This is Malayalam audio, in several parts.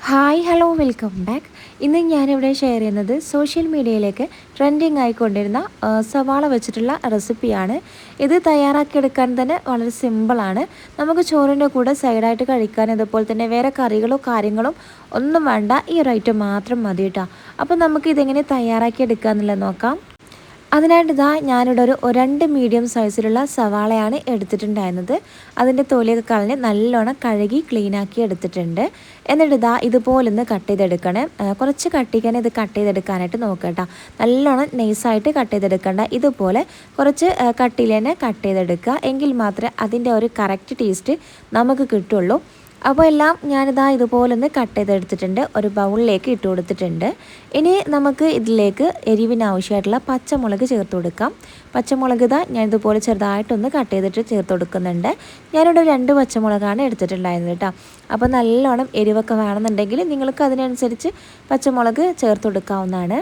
Hi hello welcome back. ഇന്ന് ഞാനിവിടെ ഷെയർ ചെയ്യുന്നത് സോഷ്യൽ മീഡിയയിലേക്ക് ട്രെൻഡിങ് ആയിക്കൊണ്ടിരുന്ന സവാള വെച്ചിട്ടുള്ള റെസിപ്പിയാണ്. ഇത് തയ്യാറാക്കിയെടുക്കാൻ തന്നെ വളരെ സിമ്പിളാണ്. നമുക്ക് ചോറിൻ്റെ കൂടെ സൈഡായിട്ട് കഴിക്കാൻ, അതുപോലെ തന്നെ വേറെ കറികളോ കാര്യങ്ങളും ഒന്നും വേണ്ട, ഈ ഒരു ഐറ്റം മാത്രം മതി കേട്ടോ. അപ്പോൾ നമുക്ക് ഇതെങ്ങനെ തയ്യാറാക്കിയെടുക്കുക എന്നുള്ളത് നോക്കാം. അതിനായിട്ട് ഞാനിവിടെ ഒരു 2 മീഡിയം സൈസിലുള്ള സവാളയാണ് എടുത്തിട്ടുണ്ടായിരുന്നത്. അതിൻ്റെ തൊലിയൊക്കെ കളഞ്ഞ് നല്ലോണം കഴുകി ക്ലീനാക്കി എടുത്തിട്ടുണ്ട്. എന്നിട്ട് ഇതുപോലൊന്ന് കട്ട് ചെയ്തെടുക്കണം. കുറച്ച് കട്ടിക്കാൻ ഇത് കട്ട് ചെയ്തെടുക്കാനായിട്ട് നോക്കട്ടോ. നല്ലോണം നൈസായിട്ട് കട്ട് ചെയ്തെടുക്കണ്ട, ഇതുപോലെ കുറച്ച് കട്ടിയിൽ തന്നെ കട്ട് ചെയ്തെടുക്കുക. എങ്കിൽ മാത്രമേ അതിൻ്റെ ഒരു കറക്റ്റ് ടേസ്റ്റ് നമുക്ക് കിട്ടുള്ളൂ. അപ്പോൾ എല്ലാം ഇതുപോലൊന്ന് കട്ട് ചെയ്തെടുത്തിട്ടുണ്ട്. ഒരു ബൗളിലേക്ക് ഇട്ട് കൊടുത്തിട്ടുണ്ട്. ഇനി നമുക്ക് ഇതിലേക്ക് എരിവിനാവശ്യമായിട്ടുള്ള പച്ചമുളക് ചേർത്ത് കൊടുക്കാം. പച്ചമുളക് ഞാൻ ഇതുപോലെ ചെറുതായിട്ടൊന്ന് കട്ട് ചെയ്തിട്ട് ചേർത്ത് കൊടുക്കുന്നുണ്ട്. ഞാനിവിടെ 2 പച്ചമുളകാണ് എടുത്തിട്ടുണ്ടായിരുന്നത് കേട്ടോ. അപ്പോൾ നല്ലോണം എരിവൊക്കെ വേണമെന്നുണ്ടെങ്കിൽ നിങ്ങൾക്ക് അതിനനുസരിച്ച് പച്ചമുളക് ചേർത്ത് കൊടുക്കാവുന്നതാണ്.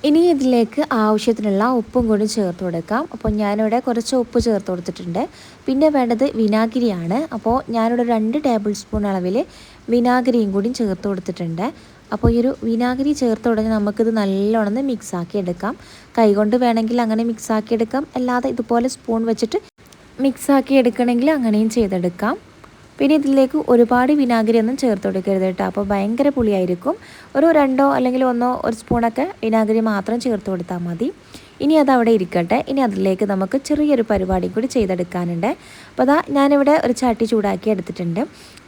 ഇനി ഇതിലേക്ക് ആവശ്യത്തിനുള്ള ഉപ്പും കൂടി ചേർത്ത് കൊടുക്കാം. അപ്പോൾ ഞാനിവിടെ കുറച്ച് ഉപ്പ് ചേർത്ത് കൊടുത്തിട്ടുണ്ട്. പിന്നെ വേണ്ടത് വിനാഗിരിയാണ്. അപ്പോൾ ഞാനിവിടെ 2 ടേബിൾ സ്പൂൺ അളവിൽ വിനാഗിരിയും കൂടി ചേർത്ത് കൊടുത്തിട്ടുണ്ട്. അപ്പോൾ ഈ ഒരു വിനാഗിരി ചേർത്ത് ഉടനെ നമുക്കിത് നല്ലോണം മിക്സാക്കി എടുക്കാം. കൈകൊണ്ട് വേണമെങ്കിൽ അങ്ങനെ മിക്സാക്കി എടുക്കാം, അല്ലാതെ ഇതുപോലെ സ്പൂൺ വെച്ചിട്ട് മിക്സാക്കി എടുക്കണമെങ്കിൽ അങ്ങനെയും ചെയ്തെടുക്കാം. പിന്നെ ഇതിലേക്ക് ഒരുപാട് വിനാഗിരി ഒന്നും ചേർത്ത് കൊടുക്കരുത് കേട്ടോ. അപ്പോൾ ഭയങ്കര പുളിയായിരിക്കും. ഒരു 2 അല്ലെങ്കിൽ 1 സ്പൂണൊക്കെ വിനാഗിരി മാത്രം ചേർത്ത് കൊടുത്താൽ മതി. ഇനി അതവിടെ ഇരിക്കട്ടെ. ഇനി അതിലേക്ക് നമുക്ക് ചെറിയൊരു പരിപാടി കൂടി ചെയ്തെടുക്കാനുണ്ട്. അപ്പോൾ ഞാനിവിടെ ഒരു ചട്ടി ചൂടാക്കി എടുത്തിട്ടുണ്ട്.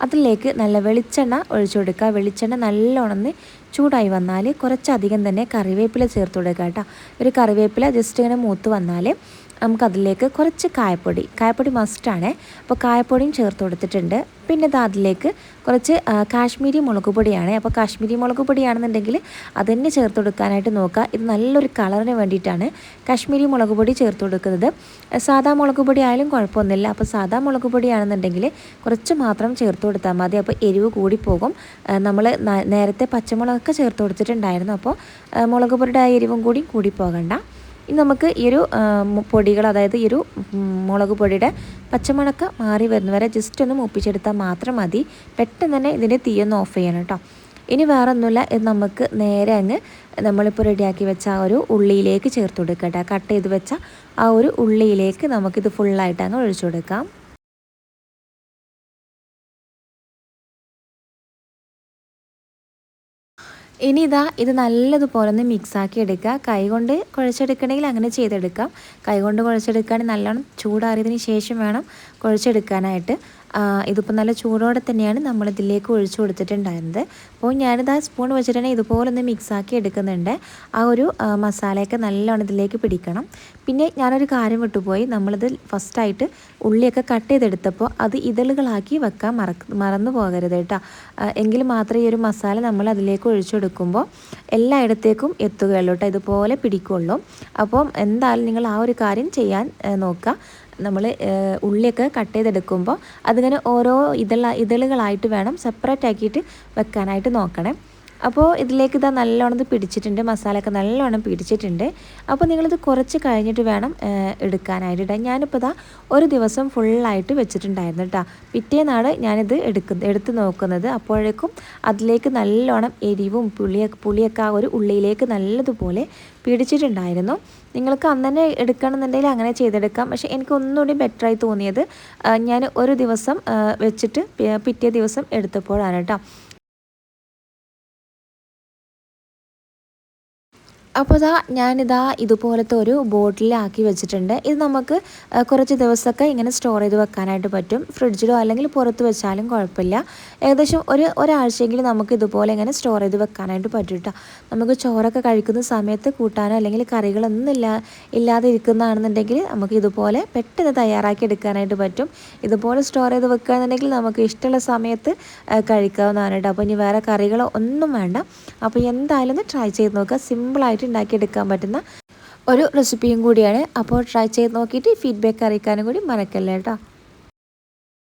അതിലേക്ക് നല്ല വെളിച്ചെണ്ണ ഒഴിച്ചു കൊടുക്കുക. വെളിച്ചെണ്ണ നല്ലോണം ചൂടായി വന്നാൽ കുറച്ചധികം തന്നെ കറിവേപ്പില ചേർത്ത് കൊടുക്കുക കേട്ടോ. ഒരു കറിവേപ്പില ജസ്റ്റ് ഇങ്ങനെ മൂത്ത് വന്നാൽ നമുക്കതിലേക്ക് കുറച്ച് കായപ്പൊടി മസ്റ്റാണ്. അപ്പോൾ കായപ്പൊടിയും ചേർത്ത് കൊടുത്തിട്ടുണ്ട്. പിന്നെ അതിലേക്ക് കുറച്ച് കാശ്മീരി മുളക് പൊടിയാണ്. അപ്പോൾ കാശ്മീരി മുളക് പൊടിയാണെന്നുണ്ടെങ്കിൽ അതുതന്നെ ചേർത്ത് കൊടുക്കാനായിട്ട് നോക്കുക. ഇത് നല്ലൊരു കളറിന് വേണ്ടിയിട്ടാണ് കാശ്മീരി മുളക് പൊടി ചേർത്ത് കൊടുക്കുന്നത്. സാധാ മുളക് പൊടി ആയാലും കുഴപ്പമൊന്നുമില്ല. അപ്പോൾ സാധാ മുളക് പൊടിയാണെന്നുണ്ടെങ്കിൽ കുറച്ച് മാത്രം ചേർത്ത് കൊടുത്താൽ മതി. അപ്പോൾ എരിവ് കൂടിപ്പോകും. നമ്മൾ നേരത്തെ പച്ചമുളകൊക്കെ ചേർത്ത് കൊടുത്തിട്ടുണ്ടായിരുന്നു. അപ്പോൾ മുളക് പൊടിയുടെ ആ എരിവും കൂടി പോകണ്ട. ഇനി നമുക്ക് ഈ ഒരു പൊടികൾ, അതായത് ഈ ഒരു മുളക് പൊടിയുടെ പച്ചമണക്ക മാറി വരുന്നവരെ ജസ്റ്റ് ഒന്ന് മൂപ്പിച്ചെടുത്താൽ മാത്രം മതി. പെട്ടെന്ന് തന്നെ ഇതിൻ്റെ തീയൊന്ന് ഓഫ് ചെയ്യണം കേട്ടോ. ഇനി വേറെ ഒന്നുമില്ല, ഇത് നമുക്ക് നേരെ അങ്ങ് നമ്മളിപ്പോൾ റെഡിയാക്കി വെച്ച ആ ഒരു ഉള്ളിയിലേക്ക് ചേർത്ത് കൊടുക്കട്ടെ. കട്ട് ചെയ്ത് വെച്ച ആ ഒരു ഉള്ളിയിലേക്ക് നമുക്കിത് ഫുള്ളായിട്ട് അങ്ങ് ഒഴിച്ചു കൊടുക്കാം. ഇനി ഇത് നല്ലതുപോലെ ഒന്ന് മിക്സാക്കി എടുക്കുക. കൈകൊണ്ട് കുഴച്ചെടുക്കണമെങ്കിൽ അങ്ങനെ ചെയ്തെടുക്കാം. കൈകൊണ്ട് കുഴച്ചെടുക്കുകയാണെങ്കിൽ നല്ലോണം ചൂടാറിയതിന് ശേഷം വേണം കുഴച്ചെടുക്കാനായിട്ട്. ഇതിപ്പോൾ നല്ല ചൂടോടെ തന്നെയാണ് നമ്മളിതിലേക്ക് ഒഴിച്ചു കൊടുത്തിട്ടുണ്ടായിരുന്നത്. അപ്പോൾ ഞാനിത് സ്പൂൺ വെച്ചിട്ട് തന്നെ ഇതുപോലെ ഒന്ന് മിക്സാക്കി എടുക്കുന്നുണ്ട്. ആ ഒരു മസാലയൊക്കെ നല്ലോണം ഇതിലേക്ക് പിടിക്കണം. പിന്നെ ഞാനൊരു കാര്യം വിട്ടുപോയി. നമ്മളിത് ഫസ്റ്റായിട്ട് ഉള്ളിയൊക്കെ കട്ട് ചെയ്തെടുത്തപ്പോൾ അത് ഇതളുകളാക്കി വെക്കാൻ മറന്നു പോകരുത് കേട്ടോ. എങ്കിൽ മാത്രമേ ഈ ഒരു മസാല നമ്മൾ അതിലേക്ക് ഒഴിച്ചു കൊടുക്കുമ്പോൾ എല്ലായിടത്തേക്കും എത്തുകയുള്ളൂ കേട്ടോ, ഇതുപോലെ പിടിക്കുള്ളൂ. അപ്പം എന്തായാലും നിങ്ങൾ ആ ഒരു കാര്യം ചെയ്യാൻ നോക്കുക. നമ്മൾ ഉള്ളിയൊക്കെ കട്ട് ചെയ്തെടുക്കുമ്പോൾ അതിങ്ങനെ ഓരോ ഇതളുകളായിട്ട് വേണം സെപ്പറേറ്റ് ആക്കിയിട്ട് വെക്കാനായിട്ട് നോക്കണേ. അപ്പോൾ ഇതിലേക്ക് നല്ലോണം പിടിച്ചിട്ടുണ്ട്, മസാലയൊക്കെ നല്ലോണം പിടിച്ചിട്ടുണ്ട്. അപ്പോൾ നിങ്ങളിത് കുറച്ച് കഴിഞ്ഞിട്ട് വേണം എടുക്കാനായിട്ട്. ഞാനിപ്പോൾ ഒരു ദിവസം ഫുള്ളായിട്ട് വെച്ചിട്ടുണ്ടായിരുന്നു കേട്ടോ. പിറ്റേന്നാണ് ഞാനിത് എടുത്ത് നോക്കുന്നത്. അപ്പോഴേക്കും അതിലേക്ക് നല്ലോണം എരിവും പുളിയൊക്കെ ആ ഒരു ഉള്ളിയിലേക്ക് നല്ലതുപോലെ പിടിച്ചിട്ടുണ്ടായിരുന്നു. നിങ്ങൾക്ക് അന്ന് തന്നെ എടുക്കണമെന്നുണ്ടെങ്കിൽ അങ്ങനെ ചെയ്തെടുക്കാം. പക്ഷേ എനിക്ക് ഒന്നുകൂടി ബെറ്ററായി തോന്നിയത് ഞാൻ ഒരു ദിവസം വെച്ചിട്ട് പിറ്റേ ദിവസം എടുത്തപ്പോഴാണ് കേട്ടോ. അപ്പോൾ ഞാനിതാ ഇതുപോലത്തെ ഒരു ബോട്ടിലാക്കി വെച്ചിട്ടുണ്ട്. ഇത് നമുക്ക് കുറച്ച് ദിവസമൊക്കെ ഇങ്ങനെ സ്റ്റോർ ചെയ്ത് വെക്കാനായിട്ട് പറ്റും. ഫ്രിഡ്ജിലോ അല്ലെങ്കിൽ പുറത്ത് വെച്ചാലും കുഴപ്പമില്ല. ഏകദേശം ഒരാഴ്ചയെങ്കിലും നമുക്ക് ഇതുപോലെ ഇങ്ങനെ സ്റ്റോർ ചെയ്ത് വെക്കാനായിട്ട് പറ്റും കേട്ടോ. നമുക്ക് ചോറൊക്കെ കഴിക്കുന്ന സമയത്ത് കൂട്ടാനോ അല്ലെങ്കിൽ കറികളൊന്നും ഇല്ലാതെ ഇരിക്കുന്നതാണെന്നുണ്ടെങ്കിൽ നമുക്ക് ഇതുപോലെ പെട്ടെന്ന് തയ്യാറാക്കി എടുക്കാനായിട്ട് പറ്റും. ഇതുപോലെ സ്റ്റോർ ചെയ്ത് വെക്കുകയാണെന്നുണ്ടെങ്കിൽ നമുക്ക് ഇഷ്ടമുള്ള സമയത്ത് കഴിക്കാവുന്നതാണ് കേട്ടോ. അപ്പോൾ ഇനി വേറെ കറികളോ ഒന്നും വേണ്ട. അപ്പോൾ എന്തായാലും ഒന്ന് ട്രൈ ചെയ്ത് നോക്കുക. സിമ്പിളായിട്ട് ഉണ്ടാക്കിയെടുക്കാൻ പറ്റുന്ന ഒരു റെസിപ്പിയും കൂടിയാണ്. അപ്പോൾ ട്രൈ ചെയ്ത് നോക്കിയിട്ട് ഫീഡ്ബാക്ക് അറിയിക്കാനും കൂടി മറക്കല്ലേ കേട്ടോ.